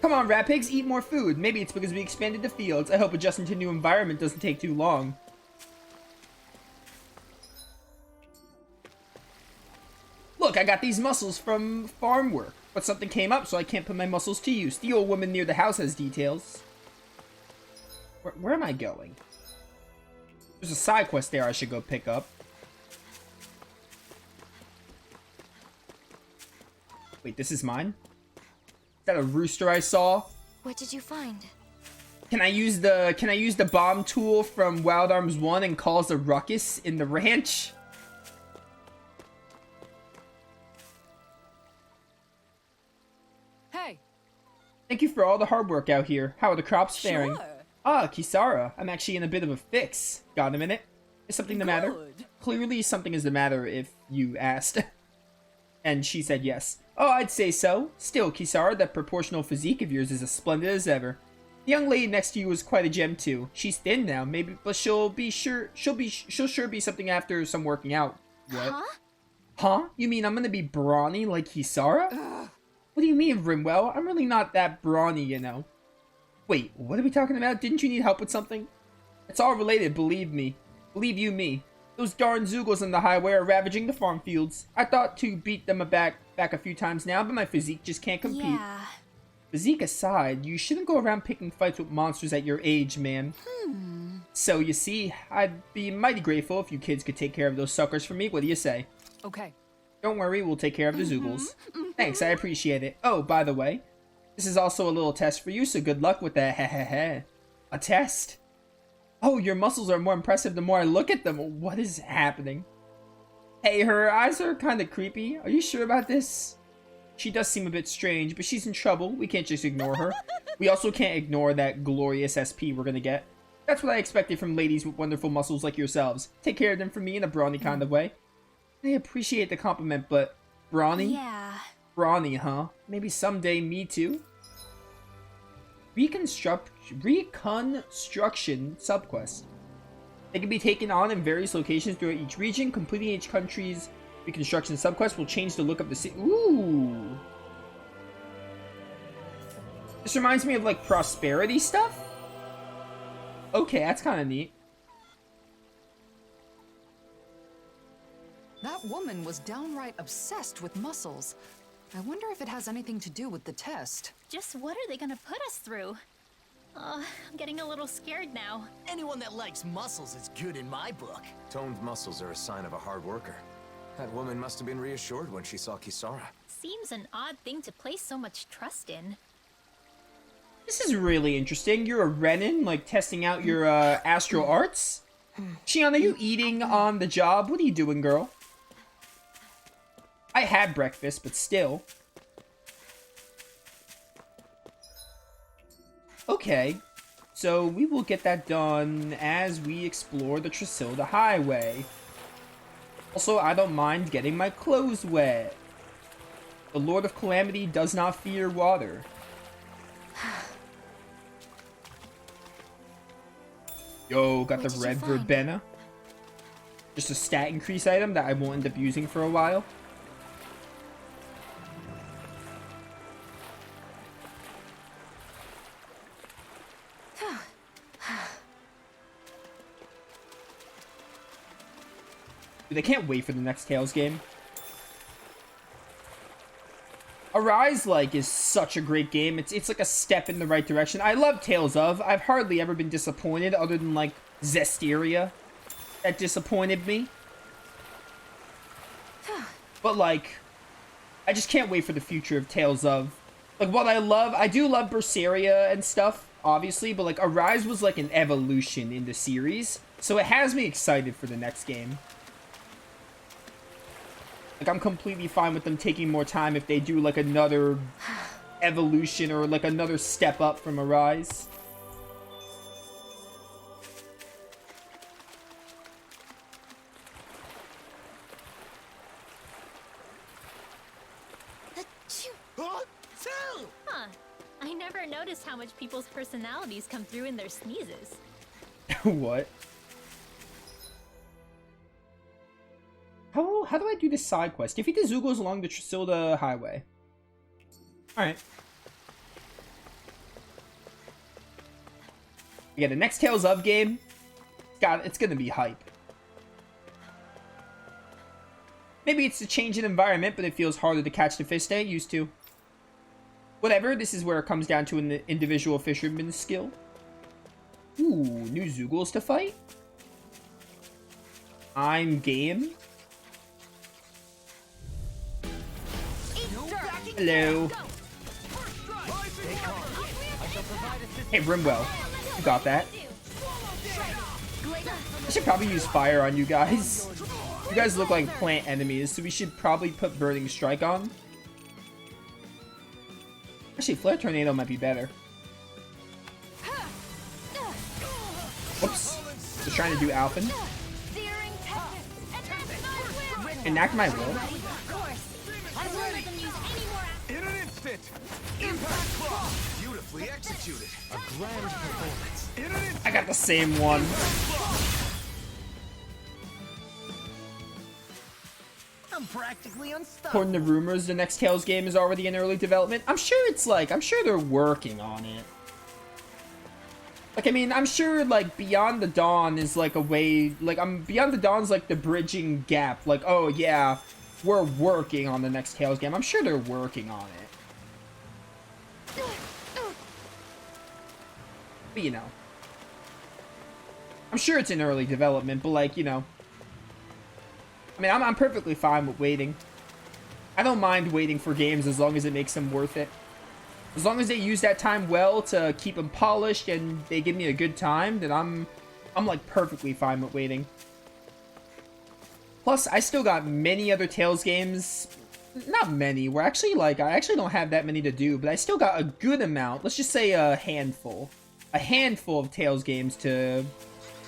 Come on, rat pigs, eat more food. Maybe it's because we expanded the fields. I hope adjusting to new environment doesn't take too long. Look, I got these mussels from farm work, but something came up, so I can't put my mussels to use. The old woman near the house has details. Where am I going? There's a side quest there I should go pick up. Wait, this is mine? Is that a rooster I saw? What did you find? Can I use the bomb tool from Wild Arms 1 and cause a ruckus in the ranch? Hey. Thank you for all the hard work out here. How are the crops faring? Sure. Ah, Kisara. I'm actually in a bit of a fix. Got a minute? Is something the matter? Good. Clearly something is the matter if you asked. And she said yes. Oh, I'd say so. Still, Kisara, that proportional physique of yours is as splendid as ever. The young lady next to you is quite a gem too. She's thin now, maybe, but she'll sure be something after some working out. What? Huh? Huh? You mean I'm gonna be brawny like Kisara? Ugh. What do you mean, Rimwell? I'm really not that brawny, you know. Wait, what are we talking about? Didn't you need help with something? It's all related, believe me. Believe you me. Those darn Zoogles on the highway are ravaging the farm fields. I thought to beat them back a few times now, but my physique just can't compete. Yeah. Physique aside, you shouldn't go around picking fights with monsters at your age, man. So, you see, I'd be mighty grateful if you kids could take care of those suckers for me. What do you say? Okay. Don't worry, we'll take care of the Zoogles. Thanks, I appreciate it. Oh, by the way, this is also a little test for you, so good luck with that. A test? Oh, your muscles are more impressive the more I look at them. What is happening? Hey, her eyes are kind of creepy. Are you sure about this? She does seem a bit strange, but she's in trouble. We can't just ignore her. We also can't ignore that glorious SP we're gonna get. That's what I expected from ladies with wonderful muscles like yourselves. Take care of them for me in a brawny kind of way. I appreciate the compliment, but brawny? Yeah. Brawny, huh? Maybe someday me too? Reconstruction subquest. They can be taken on in various locations throughout each region. Completing each country's reconstruction subquest will change the look of the city. Ooh! This reminds me of like prosperity stuff? Okay, that's kind of neat. That woman was downright obsessed with muscles. I wonder if it has anything to do with the test. Just what are they gonna put us through? I'm getting a little scared now. Anyone that likes muscles is good in my book. Toned muscles are a sign of a hard worker. That woman must have been reassured when she saw Kisara. Seems an odd thing to place so much trust in. This is really interesting. You're a Renin, like testing out your astral arts? Shion, are you eating on the job? What are you doing, girl? I had breakfast, but still. Okay, so we will get that done as we explore the Tresilda Highway. Also, I don't mind getting my clothes wet. The Lord of Calamity does not fear water. Yo, got What the did you red find? verbena. Just a stat increase item that I won't end up using for a while. Dude, I can't wait for the next Tales game. Arise, like, is such a great game. It's like a step in the right direction. I love Tales of. I've hardly ever been disappointed other than, like, Zestiria. That disappointed me. But, like, I just can't wait for the future of Tales of. Like, what I do love Berseria and stuff, obviously, but, like, Arise was, like, an evolution in the series. So it has me excited for the next game. Like, I'm completely fine with them taking more time if they do, like, another evolution or, like, another step up from Arise. Huh? Tell! Huh. I never noticed how much people's personalities come through in their sneezes. What? How do I do this side quest? Defeat the Zoogles along the Tresilda Highway. Alright. Yeah, the next Tales of game, God, it's gonna be hype. Maybe it's a change in environment, but it feels harder to catch the fish than it used to. Whatever, this is where it comes down to an individual fisherman's skill. Ooh, new Zoogles to fight? I'm game. Hello. Hey, Brimwell. You got that. I should probably use fire on you guys. You guys look like plant enemies, so we should probably put Burning Strike on. Actually, Flare Tornado might be better. Whoops. Just trying to do Alphen. Enact my will. In an instant! Impact block! Beautifully executed. A grand performance. In an instant! I got the same one. I'm practically unstoppable. According to rumors, the next Tales game is already in early development. I'm sure they're working on it. Like, I mean, I'm sure, like, Beyond the Dawn is, like, a way, like, Beyond the Dawn's, like, the bridging gap. Like, oh, yeah, we're working on the next Tales game. I'm sure they're working on it. But, you know. I'm sure it's in early development, but, like, you know. I mean, I'm perfectly fine with waiting. I don't mind waiting for games as long as it makes them worth it. As long as they use that time well to keep them polished and they give me a good time, then I'm like perfectly fine with waiting. Plus, I still got many other Tales games. Not many. We're actually like, I actually don't have that many to do, but I still got a good amount. Let's just say a handful. A handful of Tales games to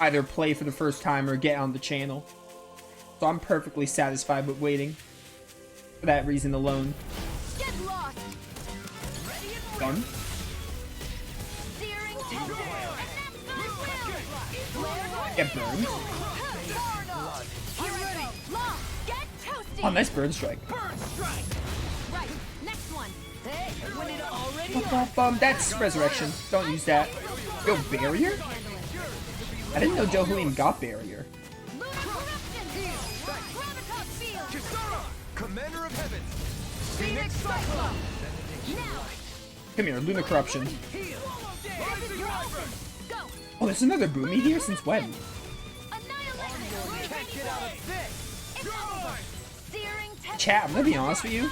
either play for the first time or get on the channel. So I'm perfectly satisfied with waiting. For that reason alone. Get lost. Done. Get burned. Oh, nice burn strike. Right, next one. That's resurrection. Don't use that. Yo, barrier? I didn't know Dohulin got barrier. Commander of Heaven! Phoenix Cyclone. Now. Come here, Lunar Corruption. Oh, there's another Boomy here? Since when? Chat, I'm gonna be honest with you.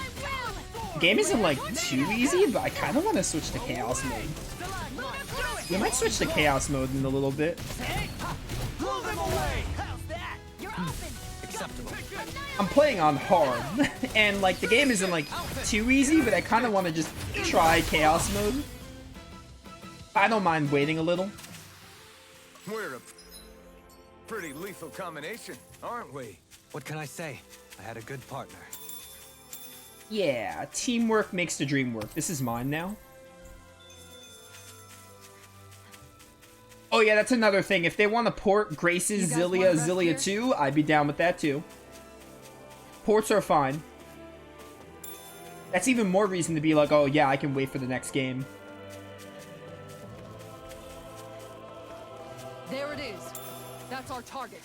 The game isn't like too easy, but I kind of want to switch to Chaos mode. We might switch to Chaos mode in a little bit. I'm playing on hard, and like the game isn't like too easy, but I kind of want to just try Chaos mode. I don't mind waiting a little. We're a pretty lethal combination, aren't we? What can I say? I had a good partner. Yeah, teamwork makes the dream work. This is mine now. Oh yeah, that's another thing. If they want to port Grace's Zillia 2, I'd be down with that too. Ports are fine. That's even more reason to be like, oh yeah, I can wait for the next game. There it is. That's our target.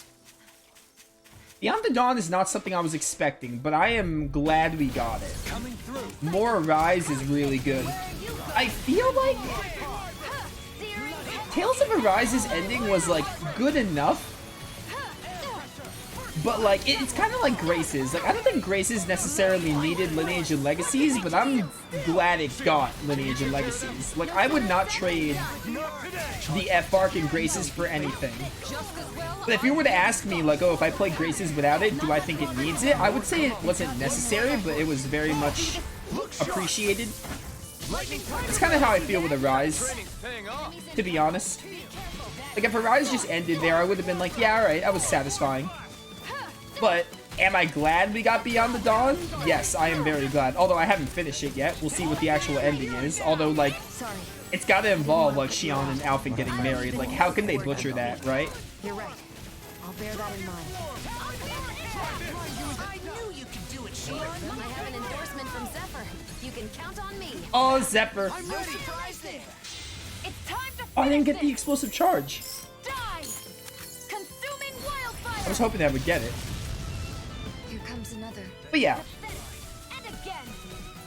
Beyond the Dawn is not something I was expecting, but I am glad we got it. More Arise is really good. I feel like Tales of Arise's ending was like good enough, but like it's kind of like Grace's. Like I don't think Grace's necessarily needed Lineage and Legacies, but I'm glad it got Lineage and Legacies. Like I would not trade the F-Arc and Grace's for anything. But if you were to ask me like, oh, if I play Grace's without it, do I think it needs it? I would say it wasn't necessary, but it was very much appreciated. It's kind of how I feel with Arise, to be honest. Like if Arise just ended there, I would have been like, yeah, alright, I was satisfying. But am I glad we got Beyond the Dawn? Yes, I am very glad. Although I haven't finished it yet. We'll see what the actual ending is. Although, like, it's got to involve, like, Xion and Alphen getting married. Like, how can they butcher that, right? You're right. I'll bear that in mind. I knew you could do it, Sean. I have an endorsement from Zephyr. You can count on me. Oh, Zephyr. I'm ready. Surprise there. It's time to Oh, I didn't get the explosive charge. Die! Consuming wildfire! I was hoping I would get it. Here comes another. But yeah, And again!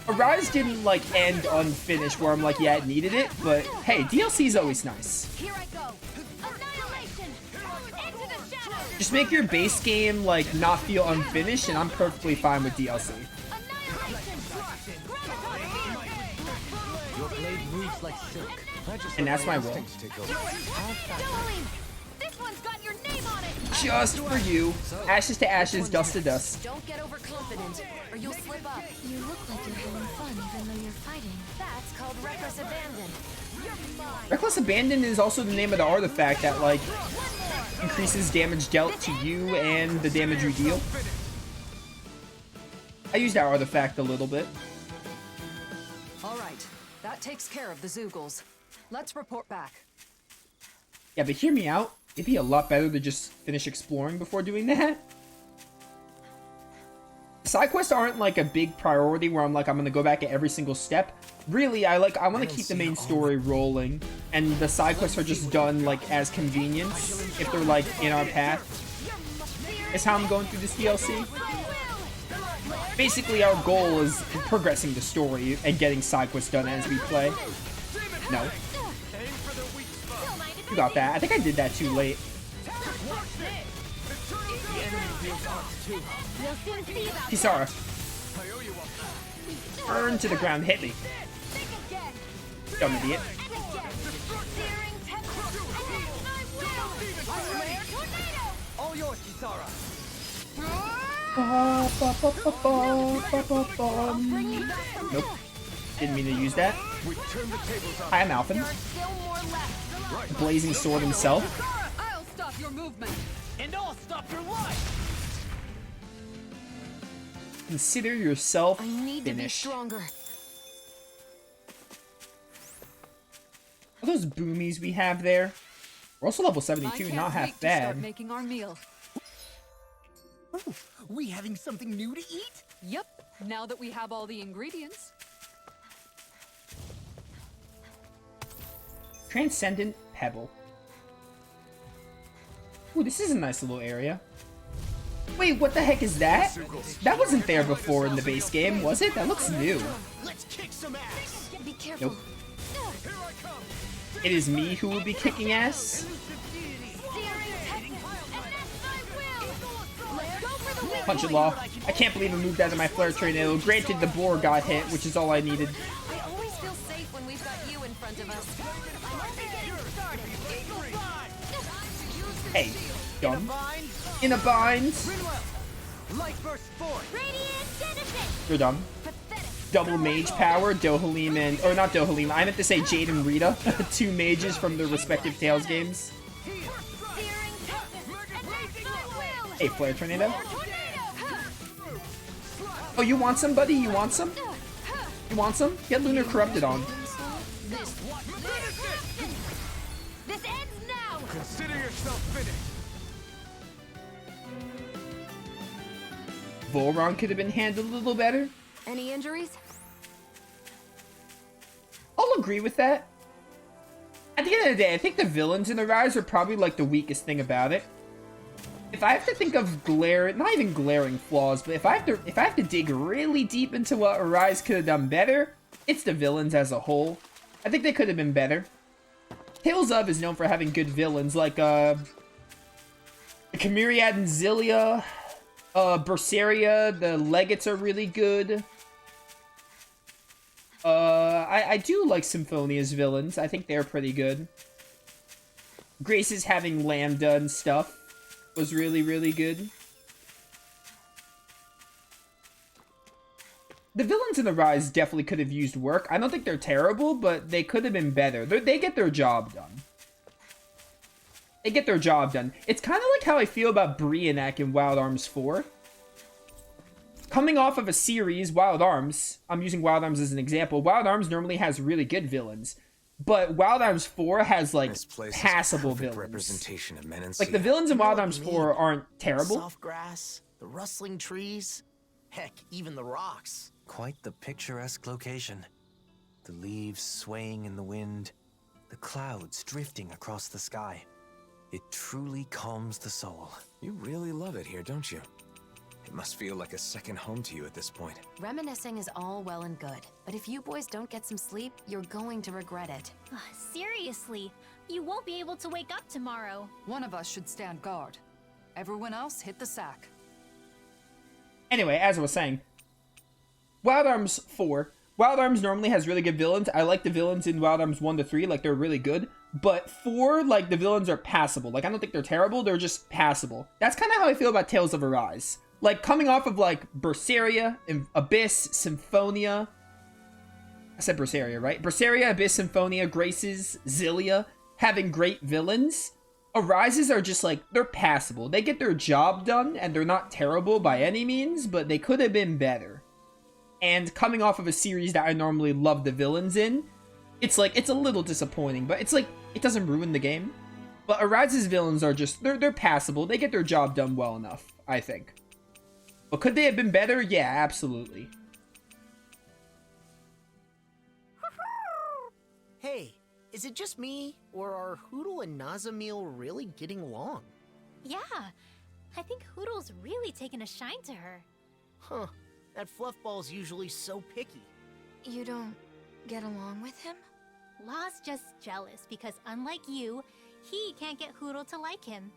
Arise didn't like end unfinished where I'm like, yeah, it needed it, but hey, DLC is always nice. Here I go! Annihilation! Into the shadows! Just make your base game like not feel unfinished, and I'm perfectly fine with DLC. Annihilation! Your blade moves like silk. And that's my role. Jolene! This one's got your name on it! Just for you. Ashes to ashes, dust to dust. Don't get overconfident, or you'll slip up. You look like you're having fun even though you're fighting. That's called reckless abandon. You're mine! Reckless Abandon is also the name of the artifact that like increases damage dealt to you and the damage you deal. I used that artifact a little bit. All right, that takes care of the Zoogles. Let's report back. Yeah, but hear me out. It'd be a lot better to just finish exploring before doing that. Side quests aren't like a big priority where I'm like, I'm gonna go back at every single step. Really, I want to keep the main story rolling, and the side quests are just done like as convenience if they're like in our path. Is how I'm going through this DLC. Basically, our goal is progressing the story and getting side quests done as we play. No. You got that. I think I did that too late. Kisara. Burn to the ground. Hit me. Dumb idiot. All yours, Kisara. Nope. Didn't mean to use that. Hi, I'm Alphen. Blazing sword himself. I'll stop your movement. And I'll stop your life. Consider yourself I need to be finished. stronger. Are those boomies we have there? We're also level 72, not half Start bad. making our meal. We having something new to eat? Yep. Now that we have all the ingredients. Transcendent Pebble. Ooh, this is a nice little area. Wait, what the heck is that? That wasn't there before in the base game, was it? That looks new. Let's kick some ass. Be careful. Nope. It is me who will be kicking ass. Punch it law. I can't believe I moved out of my flare tornado. Granted, the boar got hit, which is all I needed. I always feel safe when we've got you in front of us. I'm only getting started. Hey, dumb. In a bind. Light burst forth. Radiant Genesis! You're dumb. Pathetic. Double mage power, Dohalim and... Or not Dohalim, I meant to say Jade and Rita. Two mages from their respective Tales games. Searing tempest. And that's my will! Hey, flare tornado. Oh, you want some, buddy? You want some? You want some? Get Lunar Corrupted on. This ends now! Consider yourself finished. Volron could have been handled a little better. Any injuries? I'll agree with that. At the end of the day, I think the villains in the Rise are probably like the weakest thing about it. If I have to think of not even glaring flaws, but if I have to dig really deep into what Arise could have done better, it's the villains as a whole. I think they could have been better. Tales of is known for having good villains, like the Chimeriad and Zilia, Berseria, the Legates are really good. I do like Symphonia's villains. I think they're pretty good. Grace's having Lambda and stuff was really, really good. The villains in the Rise definitely could have used work. I don't think they're terrible, but they could have been better. They get their job done. They get their job done. It's kind of like how I feel about Brionac in Wild Arms 4. Coming off of a series, Wild Arms, I'm using Wild Arms as an example. Wild Arms normally has really good villains, but Wild Arms 4 has like passable villains. Representation of Menancia. Like the villains in Wild Arms 4 aren't terrible. Soft grass, the rustling trees, heck, even the rocks. Quite the picturesque location. The leaves swaying in the wind, The clouds drifting across the sky. It truly calms the soul. You really love it here, don't you? It must feel like a second home to you at this point. Reminiscing is all well and good, but if you boys don't get some sleep, you're going to regret it. Ugh, seriously, you won't be able to wake up tomorrow. One of us should stand guard. Everyone else hit the sack. Anyway, as I was saying, Wild Arms 4. Wild Arms normally has really good villains. I like the villains in Wild Arms 1 to 3, like, they're really good. But 4, like, the villains are passable. Like, I don't think they're terrible, they're just passable. That's kind of how I feel about Tales of Arise. Like, coming off of, like, Berseria, Abyss, Symphonia. I said Berseria, right? Berseria, Abyss, Symphonia, Graces, Zillia, having great villains. Arises are just, like, they're passable. They get their job done, and they're not terrible by any means, but they could have been better. And coming off of a series that I normally love the villains in, it's like, it's a little disappointing, but it's like, it doesn't ruin the game. But Arise's villains are just, they're passable. They get their job done well enough, I think. But could they have been better? Yeah, absolutely. Hey, is it just me, or are Hootle and Nazamil really getting along? Yeah, I think Hoodle's really taken a shine to her. Huh, that fluffball's usually so picky. You don't get along with him? Law's just jealous because unlike you, he can't get Hootle to like him.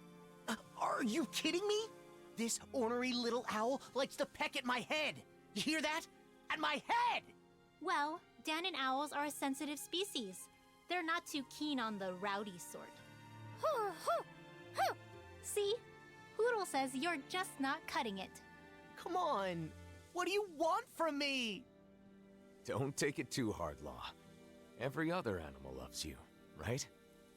Are you kidding me? This ornery little owl likes to peck at my head. You hear that? At my head! Well, Dan and owls are a sensitive species. They're not too keen on the rowdy sort. Hoo, hoo, hoo. See? Hootle says you're just not cutting it. Come on, what do you want from me? Don't take it too hard, Law. Every other animal loves you, right?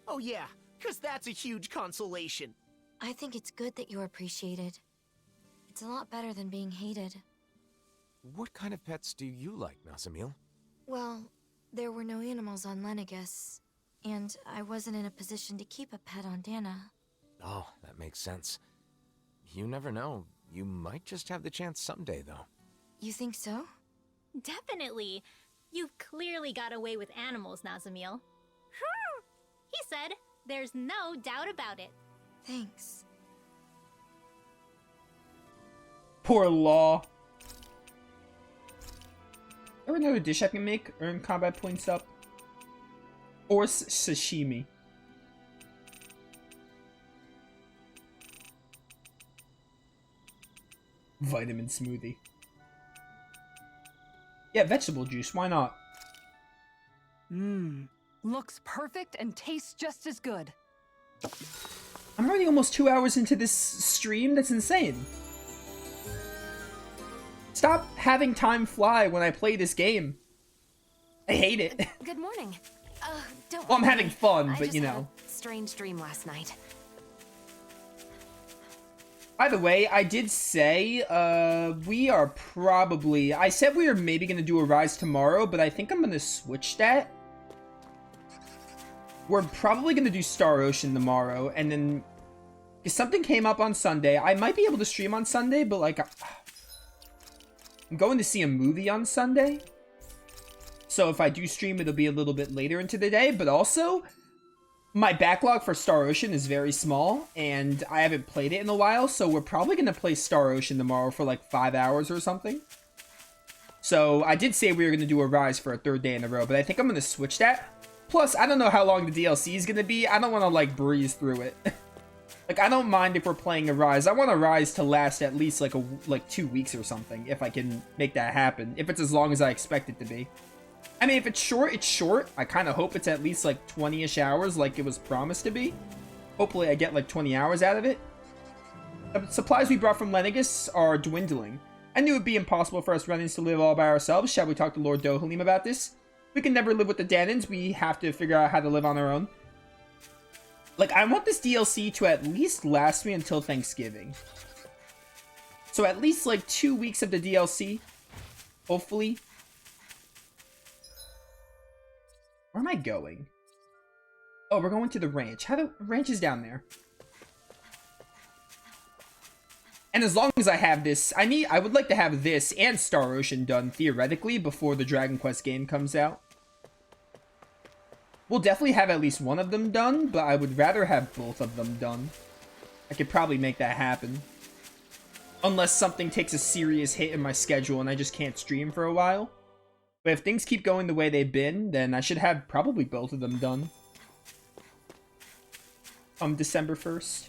Oh yeah, 'cause that's a huge consolation. I think it's good that you're appreciated. It's a lot better than being hated. What kind of pets do you like, Nazamil? Well, there were no animals on Lenegus, and I wasn't in a position to keep a pet on Dana. Oh, that makes sense. You never know. You might just have the chance someday, though. You think so? Definitely. You've clearly got away with animals, Nazamil. He said, there's no doubt about it. Thanks. Poor Law. Ever another dish I can make? Earn combat points up. Or sashimi. Vitamin smoothie. Yeah, vegetable juice. Why not? Mmm. Looks perfect and tastes just as good. I'm already almost 2 hours into this stream. That's insane. Stop having time fly when I play this game. I hate it. Good morning. Don't Well, I'm worry. having fun, I but just you had know. a strange dream last night. By the way, I did say, we are probably... I said we were maybe going to do a Rise tomorrow, but I think I'm going to switch that. We're probably going to do Star Ocean tomorrow, and then... If something came up on Sunday, I might be able to stream on Sunday, but like... I'm going to see a movie on Sunday. So if I do stream, it'll be a little bit later into the day, but also... My backlog for Star Ocean is very small, and I haven't played it in a while, so we're probably going to play Star Ocean tomorrow for like 5 hours or something. So I did say we were going to do a Rise for a third day in a row, but I think I'm going to switch that. Plus, I don't know how long the DLC is going to be. I don't want to like breeze through it. Like, I don't mind if we're playing a Rise. I want a Rise to last at least like 2 weeks or something, if I can make that happen. If it's as long as I expect it to be. I mean, if it's short, it's short. I kind of hope it's at least like 20-ish hours like it was promised to be. Hopefully I get like 20 hours out of it. The supplies we brought from Lenegus are dwindling. I knew it would be impossible for us Renans to live all by ourselves. Shall we talk to Lord Dohalim about this? We can never live with the Danans. We have to figure out how to live on our own. Like, I want this DLC to at least last me until Thanksgiving. So at least like 2 weeks of the DLC. Hopefully. Where am I going? Oh, we're going to the ranch. How the ranch is down there. And as long as I have this, I would like to have this and Star Ocean done theoretically before the Dragon Quest game comes out. We'll definitely have at least one of them done, but I would rather have both of them done. I could probably make that happen. Unless something takes a serious hit in my schedule and I just can't stream for a while. But if things keep going the way they've been, then I should have probably both of them done. December 1st.